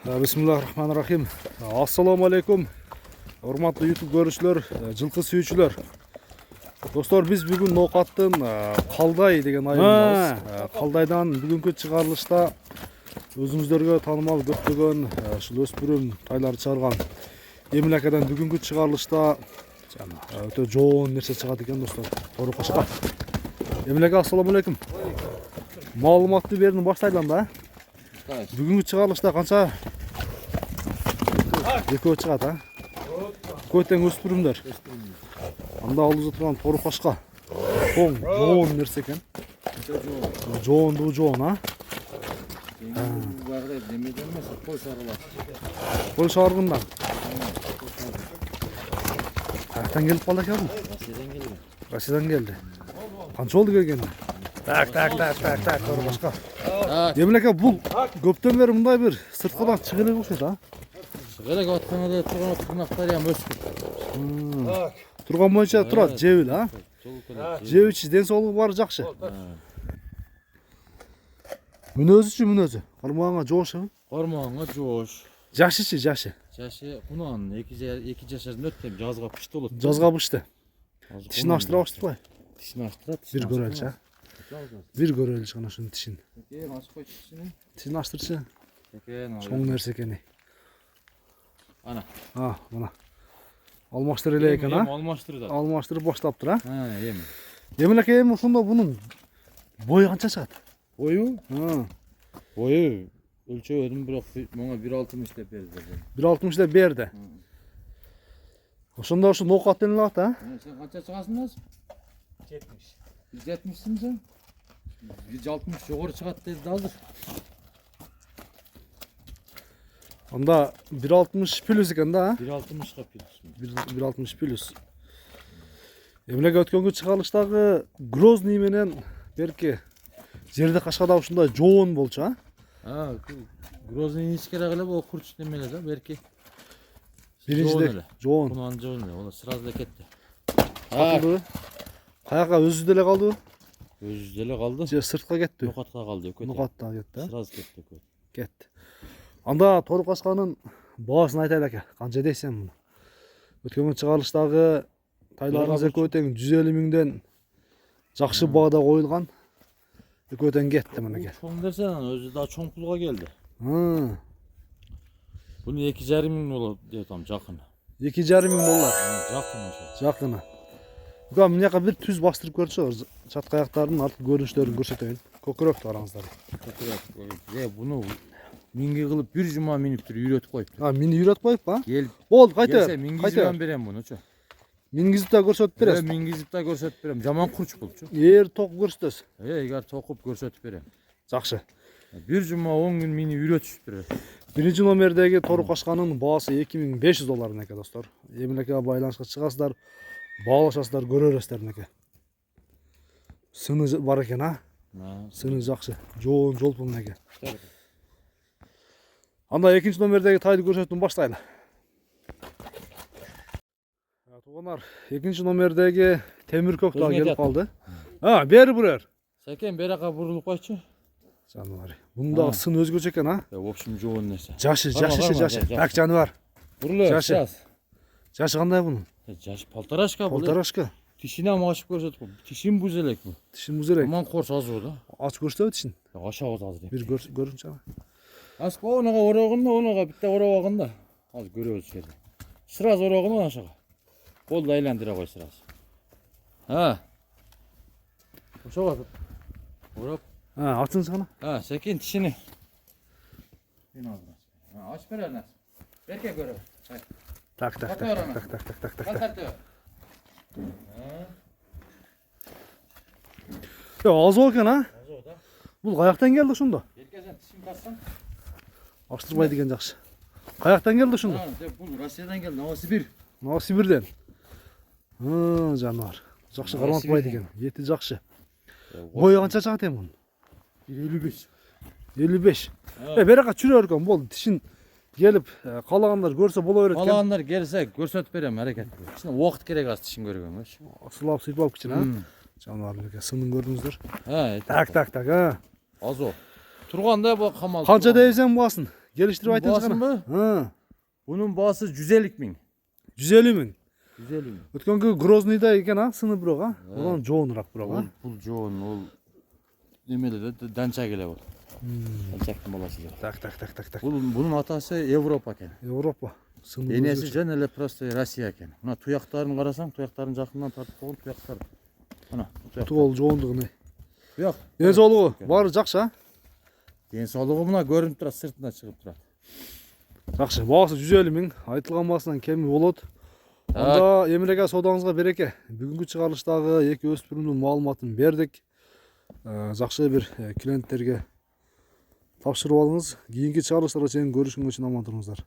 Bismillahirrahmanirrahim. Assalamu alaikum. Hormatly YouTube görüşler, жылқы сүйүүчүлөр. Достор, biz бүгүн Ноокаттын Калдай деген айылындабыз. Калдайдан бүгүнкү чыгарылышта өзүңүздөргө таанымал көптөгөн ушул өспүрүм тайларды чыгарган Эмилакадан бүгүнкү чыгарылышта өтө жоон нерсе чыгат экен достор. Тору кошко. Эмилака, ассаламу алейкум. Маалыматты берүүнү баштайлам да. Бүгүнкү чыгарылышта канча экөө чыгат, а? Көтең өспүрүмдөр. Анда алдыбызда турган тору кошко. Тоң, жоон нерсе экен. Жоонду жоон, а? Кой шаарында. Каяктан келип калды экен? Россиядан келди. Канча болду келгенде? Так, тору кошко. Эмилака, бул көптөн бери мындай бир сырткыдан чыгып элек окшойт, а? Чыгып атканда турган тырнактар ham өсүп. Турган боюнча турат, жебил, а? Жебичи, ден соолугу баары жакшы. Мүнөзүчү, мүнөзү. Кармаганга жоошбу? Кармаганга жоош. Жашычы, жашы. Жашы кунан 2 жашарында өттүм, жазга пышты болот. Жазга пышты. Тишин аштыра баштырбай. Тишин аштырат. Бир көрөлчү, а? Бир көрөлчү ана ушунун тишин. Ачып койчу тишини. Тишин аштырчы. Экен. Чоң нерсе экени. Ана. Мына. Алмаштыр эле экен, а? Алмаштырды. Алмаштырып баштаптыр, а? Эми. Эмилака, эми ошондо бунун бою канча чыгат? Бою? Бою өлчөдүм, бирок мага 1.60 деп берди. 1.60 деп берди. Ошондо ушу Ноокат эле алат, а? Сен канча чыгасың азыр? 70. 170сиң сен? 160 жогору чыгат деди азыр. Анда 1.60 плюс экен да, а? 1.60га плюс. 1.60 плюс. Эмилака, өткөнгү чыгарылыштагы Грозный менен берки жерде кашкада ушундай жоон болчу, а? Грозный ичкерак эле бул курч немеле да, берки. Биринчиде жоон. Кунан жоон эле, ол сразу эле кетти. Катылды. Каяка өзүдө эле калдыбы? Өзүдө эле калды. Же сыртка кетти? Ноокатка калды, өкөт. Ноокатта кетти, а? Сразу кетти, өкөт. Кетти. Анда тору кошконун баасын айтайлы ака. Канча дейсең муну? Өткөнгү чыгарылыштагы тайларыңыз экөө тең 150 миңден жакшы баада коюлган. Экөө тең кетти мынакей. Чоң нерсенен өзү да чоң пулга келди. Буну Буну 2,5 миң болот деп атам, жакын. 2,5 миң доллар. Жакын ошо. Жакыны. Буга мынаяка бир түз бастырып көрчү, чатка аяктардын арткы көрүнүштөрүн көрсөтөйүн. Көкүрөк караңыздар. Буну минги кылып бир жума минип туруп үйрөтүп коюп. Мени үйрөтүп коюп, а? Келип. Болду, кайта. Келсе мингизип берем мунучу. Мингизип да көрсөтүп бересиз. Мингизип да көрсөтүп берем. Жаман курч булчу. Току көрсөтөсүз. Эгер токуп көрсөтүп берем. Жакшы. Бир жума 10 күн мени үйрөтүштүр. Биринчи номердеги тору кошконун баасы 2500 доллар экен достор. Эмилака байланышка чыгасыздар, баалашасыздар, көрөрсүздөр экен. Сыны бар экен, а? Сыны жакшы. Жоон жолпун экен. Анда экинчи номердеги тайды көрсөтүүнү баштайлы. Туугандар, экинчи номердеги темир көк да келип калды. Бери бурер. Секен берака бурулуп койчу. Жаныбар. Бунда сын өзгөчө экен, а? В общем, жоон нерсе. Жашы. Так, жаныбар. Бурулуп. Жашы кандай бунун? Жаш полторашка бул. Полторашка. Тишин ам ачып көрсөтүп, тишин буз элек бу. Тишин буз элек. Аман корс азыр да. Ач көрсөтөбү тишин? Ачабыз азыр. Бир көрүнчү ана. Аспа онога орогунда, онога битте оробагында. Азыр көрөбүз жерде. Сразу орогуна ашага. Болду, айландыра кой сразу. Ошого ороп. Ачыңыз кана? Секин тишини. Ач берер. Берке көрөбүз. Так. Азоо экен, а? Азоо да. Бул каяктан келди ошондо? Беркесен тишин тассаң. Аштырбай деген жакшы. Каяктан келди ошондо? Бул Россиядан келди, Новосибир. Новосибирден. Жаныбар. Жакшы карматпайт экен. Эти жакшы. Бою канча чыгат эми мунун? 55. 55. Берака чүрөр экен, болду. Тишин келип каалагандар көрсө боло берет экен. Каалагандар келсе көрсөтүп берем, аракет. Кичине убакыт керек аз тишин көргөнгө. Сылап сыйпап кичине, жаныбар экен. Сынын көрдүңүздөр. Так. Так. Азо. Турганда бу камал. Канча дейсең баасын? geliştirip aytыңыз Baasın qana. mı? Ha, Bunun bağısı 150 bin. 150 ming. 150 bin. Өткөнкү Грознийда экен а, сыны бирок а. Одан жоонураак бирок а. Бұл жоğun, ol nemelerde dança gele bu. Dançaktın balası gele. Так. Bunun atası Avrupa eken. Европа. Сыны. Денесі және эле просто Россия екен. Мына тұяқтарын қарасаң, тұяқтарын жақыннан тартып қойған тұяқтар. Мына тұяқ. Туол жоондугу. Тұяқ. Денсаулыгы баары жакшы а. Денсаулығы мына көрініп тұрады, сыртына шығып тұрады. Жакшы. Баасы 150 миң. Айтылган баасынан кеми болот. Анда Эмиреге соодаңызга береке. Бүгүнкү чыгарылыштагы эки өспүрүмдүн маалыматын бердик. Жакшы бир клиенттерге тапшырып алыңыз. Кийинки чыгарылыштарга чейин көрүшкөнгө чейин аман туруңуздар.